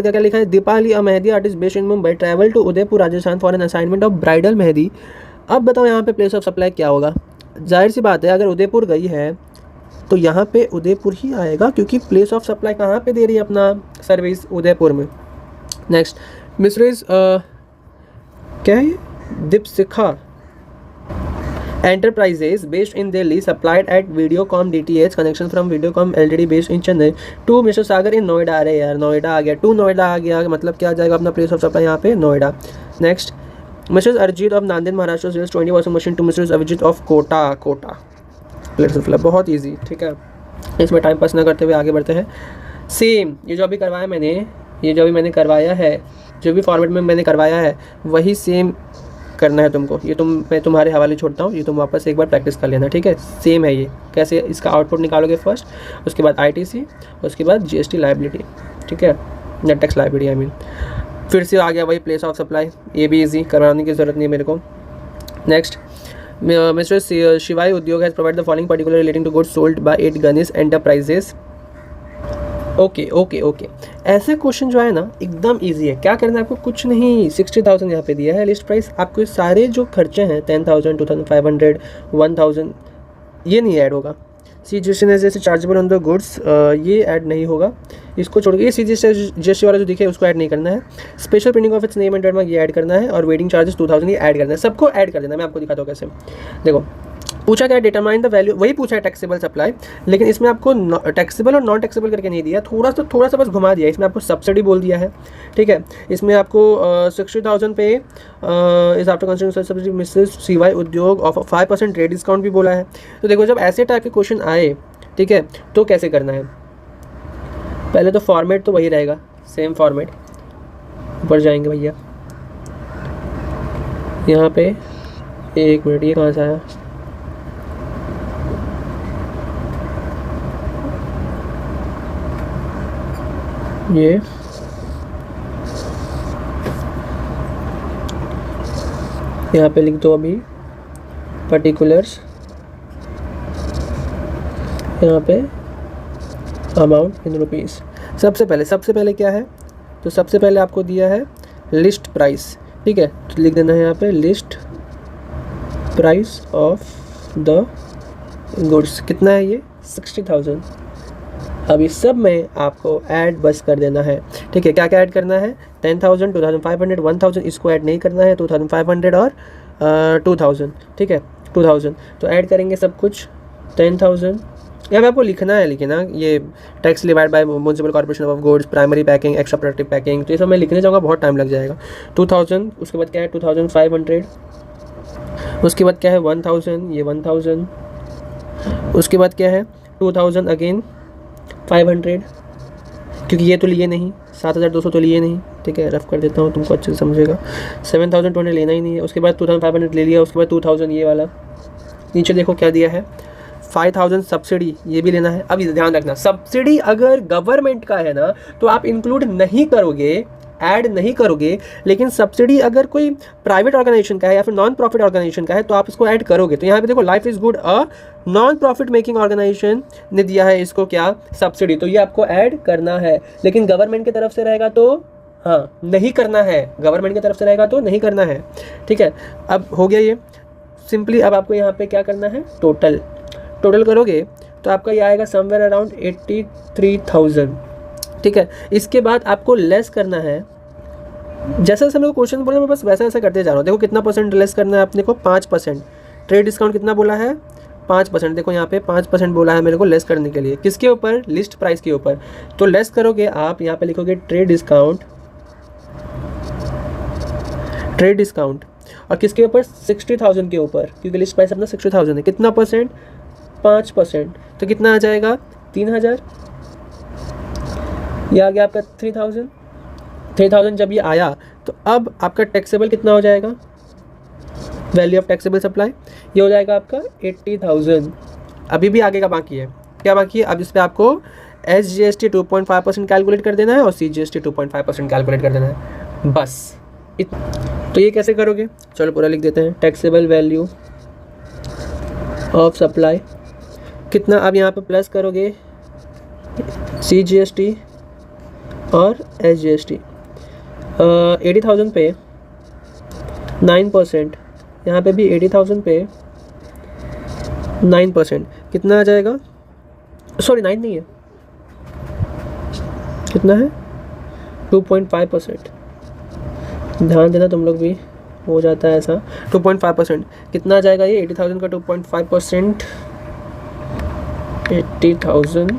क्या लिखा है? Deepali a mehndi artist based in Mumbai travel to Udaipur Rajasthan for an assignment of bridal mehndi. अब बताओ यहाँ पे प्लेस ऑफ सप्लाई क्या होगा? जाहिर सी बात है अगर उदयपुर गई है तो यहाँ पे उदयपुर ही आएगा, क्योंकि प्लेस ऑफ सप्लाई कहाँ पे दे रही है अपना सर्विस? उदयपुर में। नेक्स्ट मिस्ट्रेस क्या है? Deepshikha Enterprises based in Delhi supplied at Videocom DTH connection from Videocom LTD based in Chennai to Mr. Sagar in Noida। अरे यार नोएडा आ गया, टू नोएडा आ गया, मतलब क्या आ जाएगा अपना प्लेस ऑफ सप्लाई यहाँ पे? Noida. Next Mrs Arijit of Nanded Maharashtra sells 20 washing machine to Mrs Abhijit of Kota place of supply. बहुत ईजी, ठीक है। इसमें टाइम पास ना करते हुए आगे बढ़ते हैं। सेम ये जो अभी करवाया मैंने, ये जो अभी मैंने करवाया है, जो भी फॉर्मेट में मैंने करवाया है वही सेम करना है तुमको। ये मैं तुम्हारे हवाले छोड़ता हूँ, ये तुम वापस एक बार प्रैक्टिस कर लेना, ठीक है। सेम है ये। कैसे इसका आउटपुट निकालोगे? फर्स्ट, उसके बाद ITC, उसके बाद GST लायबिलिटी, ठीक है, net tax liability I mean. फिर से आ गया वही प्लेस ऑफ सप्लाई, ये भी ईजी, करवाने की ज़रूरत नहीं है मेरे को। Next mister Shivai Udyog has provide the following particular relating to goods sold by 8 Ganesh enterprises. Okay ऐसे क्वेश्चन जो है ना एकदम इजी है। क्या करना है आपको? कुछ नहीं, 60,000 यहाँ पे दिया है लिस्ट प्राइस। आपको सारे जो खर्चे हैं 10,000 2,500 1,000 ये नहीं ऐड होगा। CGST जैसे चार्जेबल ऑन द गुड्स ये ऐड नहीं होगा, इसको छोड़ के ये CGST वाला जो दिखे उसको ऐड नहीं करना है। Special printing of its name and trademark ये ऐड करना है, और वेटिंग चार्जेस 2,000 ये ऐड करना है। सबको ऐड कर देना। मैं आपको दिखाता हूँ कैसे। देखो पूछा क्या? डिटरमाइन द वैल्यू, वही पूछा है टैक्सेबल सप्लाई, लेकिन इसमें आपको टैक्सेबल और नॉन टैक्सेबल करके नहीं दिया, थोड़ा सा बस घुमा दिया। इसमें आपको सब्सिडी बोल दिया है, ठीक है। इसमें आपको 60,000 पे इस after consideration subsidy Mrs CY उद्योग ऑफ 5% रेट डिस्काउंट भी बोला है। तो देखो जब ऐसे टाइप के क्वेश्चन आए, ठीक है, तो कैसे करना है? पहले तो फॉर्मेट तो वही रहेगा, सेम फॉर्मेट, ऊपर जाएंगे भैया, यहाँ पे 1 मिनट, ये कहाँ से आया, ये यहाँ पे लिख दो अभी पर्टिकुलर्स, यहाँ पे अमाउंट इन रुपीज़। सबसे पहले क्या है, तो सबसे पहले आपको दिया है लिस्ट प्राइस, ठीक है, तो लिख देना है यहाँ पे list price of the goods. कितना है ये, 60,000। अब इस सब में आपको ऐड बस कर देना है, ठीक है। क्या क्या ऐड करना है, 10,000, 2,500, 1,000, इसको ऐड नहीं करना है, 2,500 और 2,000, ठीक है, 2,000। तो ऐड करेंगे सब कुछ, 10,000 यहाँ पे आपको लिखना है, लेकिन ना ये tax divide by municipal corporation of goods, primary packing, extra productive packing, तो ये सब मैं लिखने जाऊँगा बहुत टाइम लग जाएगा। 2,000, उसके बाद क्या है 2,500, उसके बाद क्या है 1,000, ये 1,000, उसके बाद क्या है 2,000 अगेन 500, क्योंकि ये तो लिए नहीं, 7,200 तो लिए नहीं, ठीक है, रफ कर देता हूँ तुमको अच्छे से समझेगा। 7,200 लेना ही नहीं है, उसके बाद 2,500 ले लिया, उसके बाद 2,000 ये वाला, नीचे देखो क्या दिया है 5,000 सब्सिडी, ये भी लेना है। अब ध्यान रखना, सब्सिडी अगर गवर्नमेंट का है ना तो आप इंक्लूड नहीं करोगे, ऐड नहीं करोगे, लेकिन सब्सिडी अगर कोई प्राइवेट ऑर्गेनाइजेशन का है या फिर नॉन प्रॉफिट ऑर्गेनाइजेशन का है तो आप इसको ऐड करोगे। तो यहाँ पे देखो life is good a non profit making organisation ने दिया है इसको क्या, सब्सिडी, तो ये आपको ऐड करना है। लेकिन गवर्नमेंट की तरफ से रहेगा तो हाँ नहीं करना है, गवर्नमेंट की तरफ से रहेगा तो नहीं करना है, ठीक है। अब हो गया ये सिंपली। अब आपको यहाँ पे क्या करना है, टोटल करोगे तो आपका ये आएगा समवेयर अराउंड 83,000, ठीक है। इसके बाद आपको लेस करना है, जैसे जैसे मेरे को क्वेश्चन बोला मैं बस वैसा वैसा करते जा रहा हूँ। देखो कितना परसेंट लेस करना है अपने को, 5%। ट्रेड डिस्काउंट कितना बोला है, 5%। देखो यहाँ पे 5% बोला है मेरे को लेस करने के लिए, किसके ऊपर, लिस्ट प्राइस के ऊपर। तो लेस करोगे आप, यहाँ पे लिखोगे ट्रेड डिस्काउंट, और किसके ऊपर, 60,000 के ऊपर, क्योंकि लिस्ट प्राइस अपना 60,000 है। कितना परसेंट, 5%, तो कितना आ जाएगा 3,000, ये आ गया आपका 3,000 जब ये आया तो अब आपका टैक्सेबल कितना हो जाएगा, वैल्यू ऑफ टैक्सेबल सप्लाई, ये हो जाएगा आपका 80,000। अभी भी आगे का बाकी है, क्या बाकी है, अब इस पर आपको SGST 2.5% कैलकुलेट कर देना है और CGST 2.5% कैलकुलेट कर देना है, बस। तो ये कैसे करोगे, चलो पूरा लिख देते हैं। टैक्सेबल वैल्यू ऑफ सप्लाई कितना, अब यहाँ पे प्लस करोगे CGST और SGST, 80,000 पे 9%, यहाँ पे भी 80,000 पे 9%, कितना आ जाएगा, सॉरी 9 नहीं है, कितना है 2.5%, ध्यान देना तुम लोग भी, हो जाता है ऐसा। 2.5% कितना आ जाएगा ये, 80,000 का 2.5%, 80,000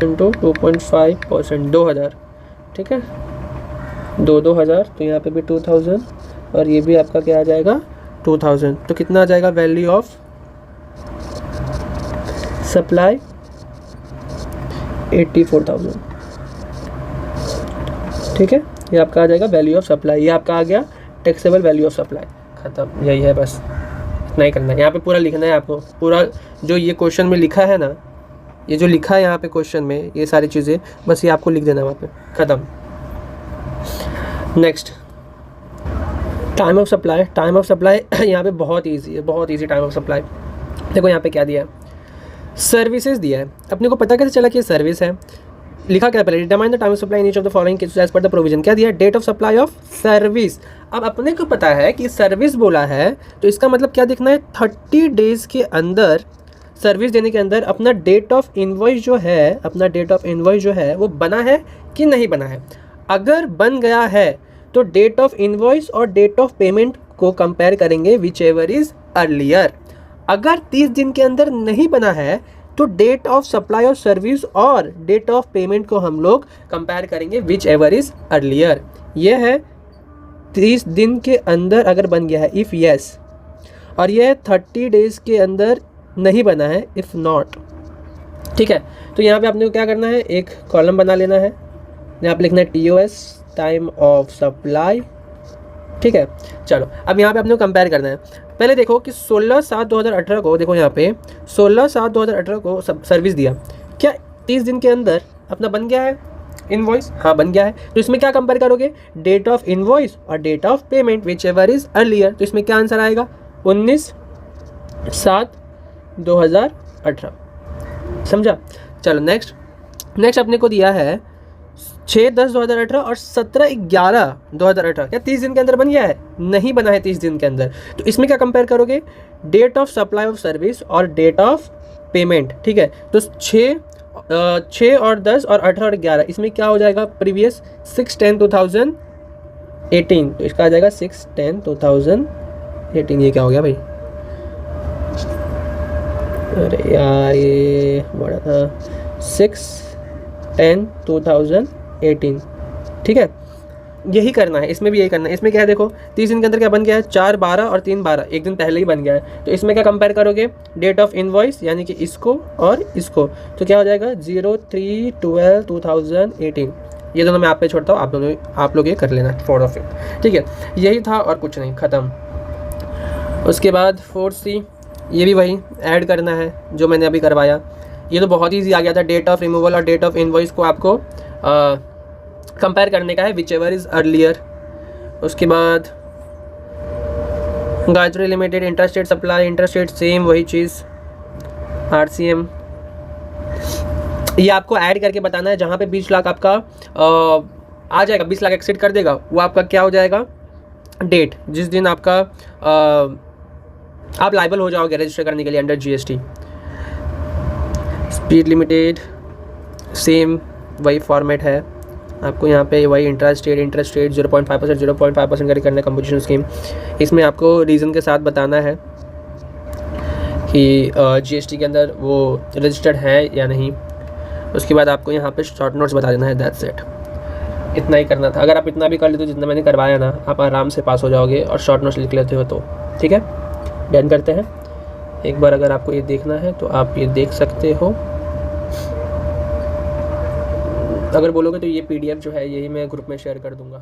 इंटू 2.5%, 2,000, ठीक है, 2,000, तो यहाँ पे भी 2,000 और ये भी आपका क्या आ जाएगा 2,000। तो कितना आ जाएगा वैल्यू ऑफ सप्लाई, 84,000, ठीक है, ये आपका आ जाएगा वैल्यू ऑफ सप्लाई, ये आपका आ गया टैक्सेबल वैल्यू ऑफ सप्लाई, खत्म, यही है, बस इतना ही करना है। यहाँ पे पूरा लिखना है आपको, पूरा जो ये क्वेश्चन में लिखा है ना, ये जो लिखा है यहाँ पे क्वेश्चन में, ये सारी चीज़ें बस ये आपको लिख देना वहाँ पे, ख़त्म। Next, time of supply. Time of supply यहाँ पे बहुत इजी है, बहुत इजी टाइम ऑफ सप्लाई। देखो यहाँ पे क्या दिया है, सर्विसेज दिया है। अपने को पता कैसे चला कि ये सर्विस है, लिखा क्या पहले, determine the time of supply in each of the following cases as per the provision. क्या दिया, date of supply of service. अब अपने को पता है कि सर्विस बोला है तो इसका मतलब क्या देखना है, 30 डेज के अंदर सर्विस देने के अंदर अपना डेट ऑफ इनवॉइस जो है, अपना डेट ऑफ इनवॉइस जो है वो बना है कि नहीं बना है। अगर बन गया है तो डेट ऑफ इनवॉइस और डेट ऑफ पेमेंट को कंपेयर करेंगे विच एवर इज अर्लियर। अगर 30 दिन के अंदर नहीं बना है तो date of supply of service और डेट ऑफ पेमेंट को हम लोग कंपेयर करेंगे विच एवर इज अर्लियर। यह है 30 दिन के अंदर अगर बन गया है इफ़ येस, और यह 30 डेज के अंदर नहीं बना है इफ़ नॉट, ठीक है। तो यहाँ पे आपने को क्या करना है, एक कॉलम बना लेना है, यहाँ पे लिखना है TOS टाइम ऑफ सप्लाई। ठीक है, चलो अब यहाँ पे अपने को कंपेयर करना है। पहले देखो कि 16/7/2018 को, देखो यहाँ पे 16/7/2018 को सर्विस दिया, क्या 30 दिन के अंदर अपना बन गया है इनवॉइस? हाँ बन गया है। तो इसमें क्या कंपेयर करोगे? डेट ऑफ इनवॉइस और date of payment whichever is earlier. तो इसमें क्या आंसर आएगा? 19/7/2018। समझा? चलो नेक्स्ट अपने को दिया है 6/10/2018 और 17/11/2018। क्या 30 दिन के अंदर बन गया है? नहीं बना है 30 दिन के अंदर। तो इसमें क्या कंपेयर करोगे? Date of supply of service और डेट ऑफ पेमेंट। ठीक है, तो 6 और 10 और 18 और 11, इसमें क्या हो जाएगा? प्रीवियस 6/10/2018। तो इसका आ जाएगा 6/10/2018। ये क्या हो गया भाई? अरे यार ये बड़ा था, 6/10/2018। ठीक है, यही करना है, इसमें भी यही करना है। इसमें क्या है देखो, 30 दिन के अंदर क्या बन गया है? 4/12 और 3/12, एक दिन पहले ही बन गया है। तो इसमें क्या कंपेयर करोगे? डेट ऑफ इनवॉइस यानी कि इसको और इसको, तो क्या हो जाएगा? 03/12/2018। ये दोनों मैं आप पे छोड़ता हूँ, आप लोग ये कर लेना 4 ऑफ इट। ठीक है, यही था और कुछ नहीं, ख़त्म। उसके बाद 4C, ये भी वही ऐड करना है जो मैंने अभी करवाया। ये तो बहुत ईजी आ गया था। डेट ऑफ रिमूवल और डेट ऑफ इनवॉइस को आपको कंपेयर करने का है, विच एवर इज़ अर्लियर। उसके बाद Gayatri limited interstate supply, interstate same वही चीज़, RCM। ये आपको ऐड करके बताना है। जहाँ पे 20 लाख आपका आ जाएगा, 20 लाख एक्सीड कर देगा, वो आपका क्या हो जाएगा? डेट, जिस दिन आपका आप लाइबल हो जाओगे रजिस्टर करने के लिए under GST। Speed limited same वही फॉर्मेट है, आपको यहाँ पे वही इंटरेस्ट रेट 0.5% करके करना है। कंपोजिशन स्कीम, इसमें आपको रीज़न के साथ बताना है कि GST के अंदर वो रजिस्टर्ड है या नहीं। उसके बाद आपको यहाँ पे शॉर्ट नोट्स बता देना है। दैट्स इट, इतना ही करना था। अगर आप इतना भी कर लेते हो जितना मैंने करवाया ना, आप आराम से पास हो जाओगे और शॉर्ट नोट्स लिख लेते हो तो। ठीक है, डन करते हैं। एक बार अगर आपको ये देखना है तो आप ये देख सकते हो। अगर बोलोगे तो ये PDF जो है यही मैं ग्रुप में शेयर कर दूँगा।